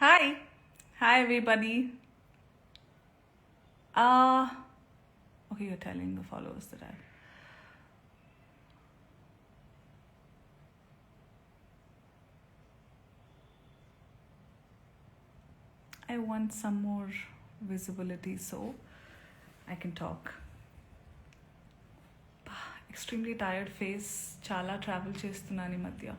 Hi, hi everybody. Uh okay, you're telling the followers that I want some more visibility so I can talk. Extremely tired face. చాలా travel చేస్తున్నాను ఈ మధ్య.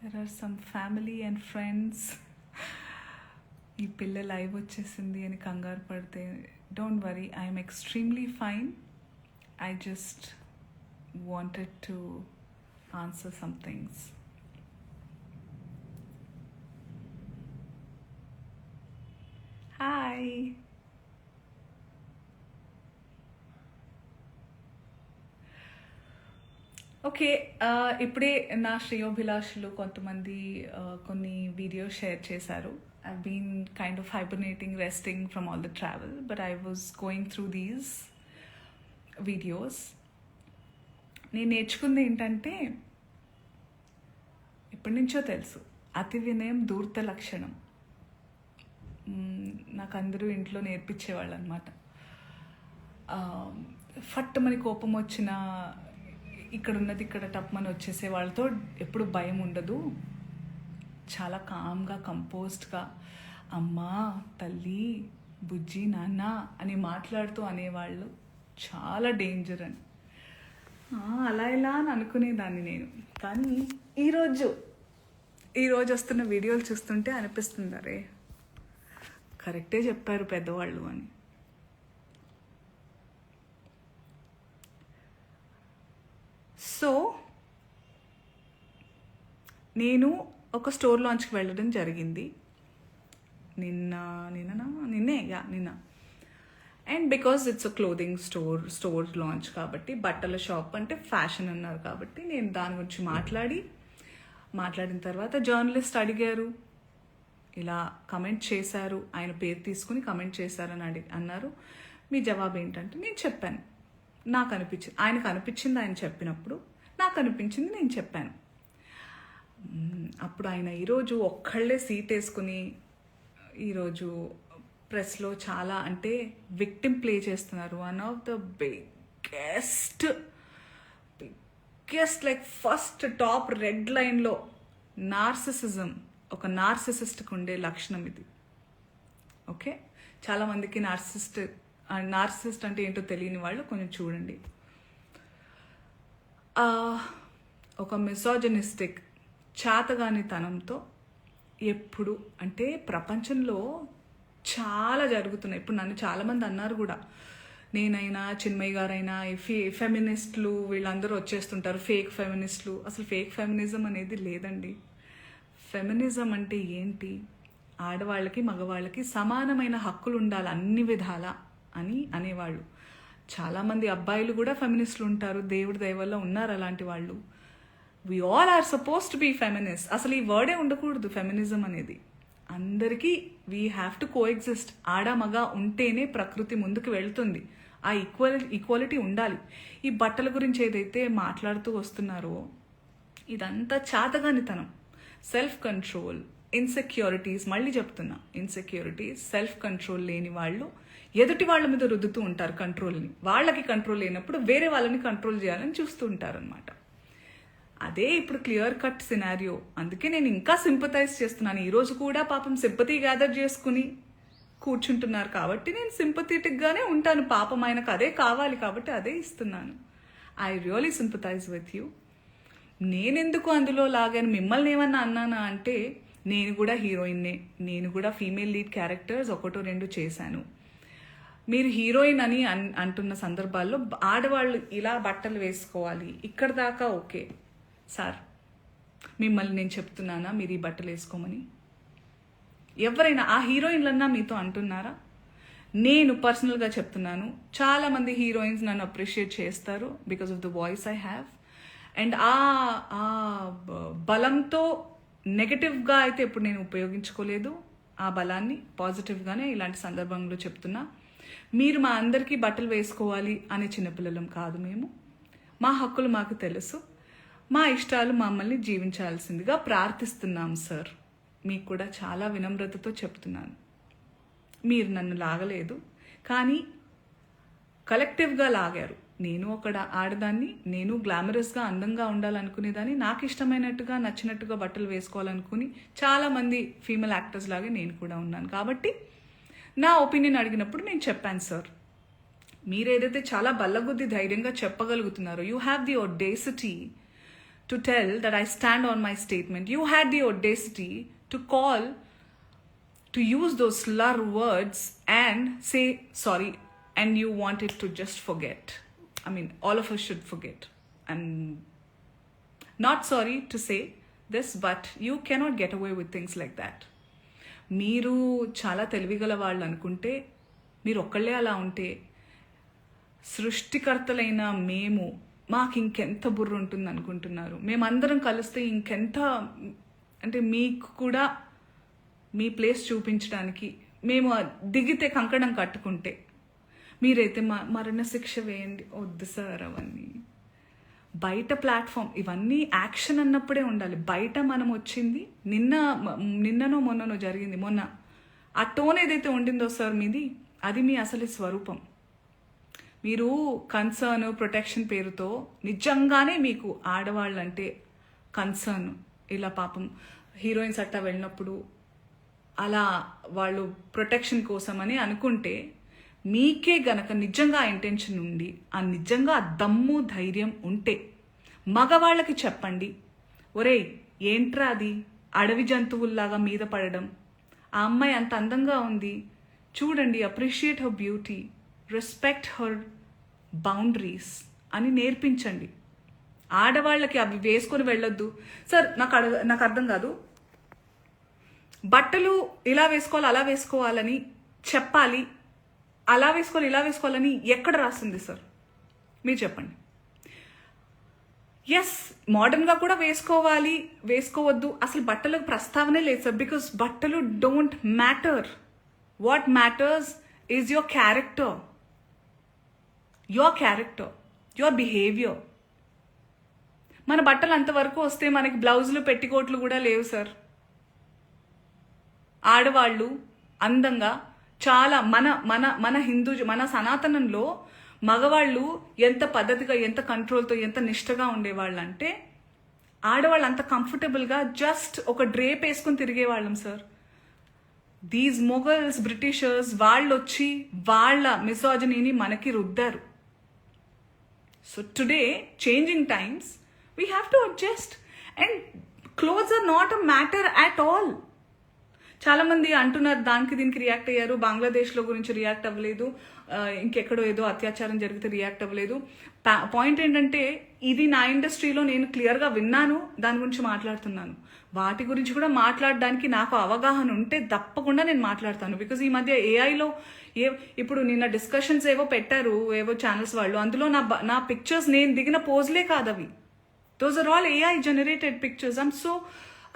There are some family and friends. ఈ పిల్ల live వచ్చేసింది అని కంగారు పడితే don't worry, I'm extremely fine. I just wanted to answer some things. Hi. Okay, ఇప్పుడే నా శ్రేయోభిలాషులు కొంతమంది కొన్ని వీడియోస్ షేర్ చేశారు. I been kind of hibernating, resting from all the travel, but I was going through these videos. నేను నేర్చుకుంది ఏంటంటే, ఎప్పటి నుంచో తెలుసు, అతి వినయం ధూర్త లక్షణం. నాకు అందరూ ఇంట్లో నేర్పించేవాళ్ళు అనమాట. ఫట్టుమని కోపం వచ్చిన ఇక్కడ ఉన్నది ఇక్కడ టప్మని వచ్చేసే వాళ్ళతో ఎప్పుడు భయం ఉండదు. చాలా కామ్గా, కంపోజ్డ్గా అమ్మా, తల్లి, బుజ్జి, నాన్న అని మాట్లాడుతూ అనేవాళ్ళు చాలా డేంజర్ అని. అలా ఇలా అని అనుకునేదాన్ని నేను. కానీ ఈరోజు వస్తున్న వీడియోలు చూస్తుంటే అనిపిస్తుంది, అరే కరెక్టే చెప్పారు పెద్దవాళ్ళు అని. సో నేను ఒక స్టోర్ లాంచ్కి వెళ్ళడం జరిగింది నిన్న. And because it's a clothing store launch కాబట్టి, బట్టల షాప్ అంటే ఫ్యాషన్ అన్నారు కాబట్టి, నేను దాని గురించి మాట్లాడిన తర్వాత జర్నలిస్ట్ అడిగారు, ఇలా కమెంట్ చేశారు, ఆయన పేరు తీసుకుని కమెంట్ చేశారని అన్నారు. మీ జవాబు ఏంటంటే నేను చెప్పాను, నాకు అనిపించింది, ఆయనకు అనిపించింది ఆయన చెప్పినప్పుడు, నాకు అనిపించింది నేను చెప్పాను. అప్పుడు ఆయన ఈరోజు ఒక్కళ్ళే సీట్ వేసుకుని ఈరోజు ప్రెస్లో చాలా అంటే విక్టిమ్ ప్లే చేస్తున్నారు. One of the biggest like first top red లైన్లో నార్సిసిజం, ఒక నార్సిసిస్ట్కి ఉండే లక్షణం ఇది. ఓకే, చాలామందికి నార్సిసిస్ట్ అంటే ఏంటో తెలియని వాళ్ళు కొంచెం చూడండి. ఒక మిసోజనిస్టిక్ చాతగానితనంతో ఎప్పుడు అంటే ప్రపంచంలో చాలా జరుగుతున్నాయి. ఇప్పుడు నన్ను చాలామంది అన్నారు కూడా, నేనైనా చిన్మయ్య గారైనా ఫెమినిస్టులు వీళ్ళందరూ వచ్చేస్తుంటారు, ఫేక్ ఫెమినిస్టులు. అసలు ఫేక్ ఫెమినిజం అనేది లేదండి. ఫెమినిజం అంటే ఏంటి? ఆడవాళ్ళకి మగవాళ్ళకి సమానమైన హక్కులు ఉండాలి అన్ని విధాలా అని అనేవాళ్ళు. చాలామంది అబ్బాయిలు కూడా ఫెమినిస్టులు ఉంటారు, దేవుడి దయ వల్ల ఉన్నారు అలాంటి వాళ్ళు. We all are suppose to be feminist. అసలు ఈ వర్డే ఉండకూడదు ఫెమినిజం అనేది. అందరికీ we have to coexist. ఆడ మగ ఉంటేనే ప్రకృతి ముందుకు వెళ్తుంది. ఆ ఈక్వాలిటీ ఉండాలి. ఈ బట్టల గురించి ఏదైతే మాట్లాడుతూ వస్తున్నారో ఇదంతా చాతగానితనం, సెల్ఫ్ కంట్రోల్, ఇన్సెక్యూరిటీస్. మళ్ళీ చెప్తున్నా, ఇన్సెక్యూరిటీస్, సెల్ఫ్ కంట్రోల్ లేని వాళ్ళు ఎదుటి వాళ్ళ మీద రుద్దుతూ ఉంటారు కంట్రోల్ని. వాళ్ళకి కంట్రోల్ లేనప్పుడు వేరే వాళ్ళని కంట్రోల్ చేయాలని చూస్తూ ఉంటారు అనమాట. అదే ఇప్పుడు క్లియర్ కట్ సినారియో. అందుకే నేను ఇంకా సింపథైజ్ చేస్తున్నాను. ఈరోజు కూడా పాపం సింపతి గ్యాదర్ చేసుకుని కూర్చుంటున్నారు కాబట్టి నేను సింపథెటిక్గానే ఉంటాను. పాపం ఆయనకు అదే కావాలి కాబట్టి అదే ఇస్తున్నాను. I really sympathise with you. నేనెందుకు అందులో లాగాను, మిమ్మల్ని ఏమన్నా అన్నానా అంటే, నేను కూడా హీరోయిన్నే, నేను కూడా ఫీమేల్ లీడ్ క్యారెక్టర్స్ 1-2 చేశాను. మీరు హీరోయిన్ అని అంటున్న సందర్భాల్లో ఆడవాళ్ళు ఇలా బట్టలు వేసుకోవాలి, ఇక్కడ దాకా ఓకే సార్. మిమ్మల్ని నేను చెప్తున్నానా మీరు ఈ బట్టలు వేసుకోమని? ఎవరైనా ఆ హీరోయిన్లన్నా మీతో అంటున్నారా? నేను పర్సనల్గా చెప్తున్నాను, చాలామంది హీరోయిన్స్ నన్ను అప్రిషియేట్ చేస్తారు because of the voice I have. And ఆ బలంతో నెగటివ్గా అయితే ఇప్పుడు నేను ఉపయోగించుకోలేదు. ఆ బలాన్ని పాజిటివ్గానే ఇలాంటి సందర్భంలో చెప్తున్నా. మీరు మా అందరికీ బట్టలు వేసుకోవాలి అనే చిన్నపిల్లలం కాదు మేము. మా హక్కులు మాకు తెలుసు. మా ఇష్టాలు మమ్మల్ని జీవించాల్సిందిగా ప్రార్థిస్తున్నాం సార్. మీకు కూడా చాలా వినమ్రతతో చెప్తున్నాను. మీరు నన్ను లాగలేదు, కానీ కలెక్టివ్గా లాగారు. నేను ఒక ఆడదాన్ని, నేను గ్లామరస్గా అందంగా ఉండాలనుకునేదాన్ని, నాకు ఇష్టమైనట్టుగా నచ్చినట్టుగా బట్టలు వేసుకోవాలనుకుని చాలామంది ఫీమేల్ యాక్టర్స్ లాగే నేను కూడా ఉన్నాను. కాబట్టి నా ఒపీనియన్ అడిగినప్పుడు నేను చెప్పాను సార్. మీరు ఏదైతే చాలా బల్లగుద్ది ధైర్యంగా చెప్పగలుగుతున్నారో, you have the audacity to tell that I stand on my statement. You had the audacity to call, to use those slur words and say sorry, and you wanted to just forget. I mean, all of us should forget. I'm not sorry to say this, but you cannot get away with things like that. మీరు చాలా తెలివిగల వాళ్ళు అనుకుంటే, మీరు ఒక్కళ్ళే అలా ఉంటే, సృష్టికర్తలైన మేము మాకు ఇంకెంత బుర్ర ఉంటుంది అనుకుంటున్నారు? మేమందరం కలిస్తే ఇంకెంత, అంటే మీకు కూడా మీ ప్లేస్ చూపించడానికి మేము దిగితే కంకణం కట్టుకుంటే, మీరైతే మరణ శిక్ష వేయండి. వద్దు సార్ అవన్నీ. బయట ప్లాట్ఫామ్ ఇవన్నీ యాక్షన్ అన్నప్పుడే ఉండాలి. బయట మనం వచ్చింది నిన్ననో మొన్ననో జరిగింది. మొన్న ఆ టోన్ ఏదైతే ఉండిందో సార్ మీది, అది మీ అసలు స్వరూపం. మీరు కన్సర్న్, ప్రొటెక్షన్ పేరుతో నిజంగానే మీకు ఆడవాళ్ళంటే కన్సర్న్, ఇలా పాపం హీరోయిన్స్ అట్టా వెళ్ళినప్పుడు అలా వాళ్ళు ప్రొటెక్షన్ కోసం అని అనుకుంటే, మీకే గనక నిజంగా ఇంటెన్షన్ ఉండి, ఆ నిజంగా దమ్ము ధైర్యం ఉంటే మగవాళ్ళకి చెప్పండి, ఒరేయ్ ఏంట్రా అది అడవి జంతువుల్లాగా మీద పడడం, ఆ అమ్మాయి అంత అందంగా ఉంది చూడండి, appreciate her beauty, respect her boundaries అని నేర్పించండి. ఆడవాళ్ళకి అవి వేసుకొని వెళ్ళొద్దు సార్. నాకు అర్థం కాదు, బట్టలు ఇలా వేసుకోవాలి అలా వేసుకోవాలని చెప్పాలి, అలా వేసుకోవాలి ఇలా వేసుకోవాలని ఎక్కడ రాసింది సార్? మీరు చెప్పండి. ఎస్, మోడర్న్గా కూడా వేసుకోవాలి, వేసుకోవద్దు, అసలు బట్టలకు ప్రస్తావనే లేదు సార్. బికాస్ బట్టలు don't matter. What matters is your character, your behaviour. మన బట్టలు అంతవరకు వస్తే మనకి బ్లౌజులు, పెట్టికోట్లు కూడా లేవు సార్. ఆడవాళ్ళు అందంగా చాలా మన మన మన హిందూ, మన సనాతనంలో మగవాళ్ళు ఎంత పద్ధతిగా, ఎంత కంట్రోల్తో, ఎంత నిష్టగా ఉండేవాళ్ళు అంటే, ఆడవాళ్ళు అంత కంఫర్టబుల్గా జస్ట్ ఒక డ్రేప్ వేసుకుని తిరిగేవాళ్ళం సార్. దీస్ మొఘల్స్, బ్రిటిషర్స్ వాళ్ళు వచ్చి వాళ్ళ మిసాజినీని మనకి రుద్దారు. So today changing times, we have to adjust, and clothes are not a matter at all. చాలామంది అంటున్నారు దానికి దీనికి రియాక్ట్ అయ్యారు, బంగ్లాదేశ్లో గురించి రియాక్ట్ అవ్వలేదు, ఇంకెక్కడో ఏదో అత్యాచారం జరిగితే రియాక్ట్ అవ్వలేదు. పాయింట్ ఏంటంటే, ఇది నా ఇండస్ట్రీలో నేను క్లియర్గా విన్నాను, దాని గురించి మాట్లాడుతున్నాను. వాటి గురించి కూడా మాట్లాడడానికి నాకు అవగాహన ఉంటే తప్పకుండా నేను మాట్లాడతాను. బికాజ్ ఈ మధ్య ఏఐలో ఇప్పుడు నిన్న డిస్కషన్స్ ఏవో పెట్టారు ఏవో ఛానల్స్ వాళ్ళు, అందులో నా పిక్చర్స్ నేను దిగిన పోజ్లే కాదు అవి. Those are all AI generated pictures.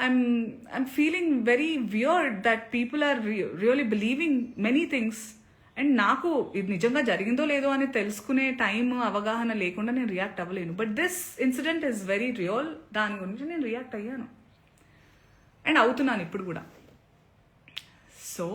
I'm feeling very weird that people are really believing many things. And నాకు ఇది నిజంగా జరిగిందో లేదో అని తెలుసుకునే టైం, అవగాహన లేకుండా నేను రియాక్ట్ అవ్వలేను. But this incident is very real. దాని గురించి నేను రియాక్ట్ అయ్యాను అండ్ అవుతున్నాను ఇప్పుడు కూడా. సో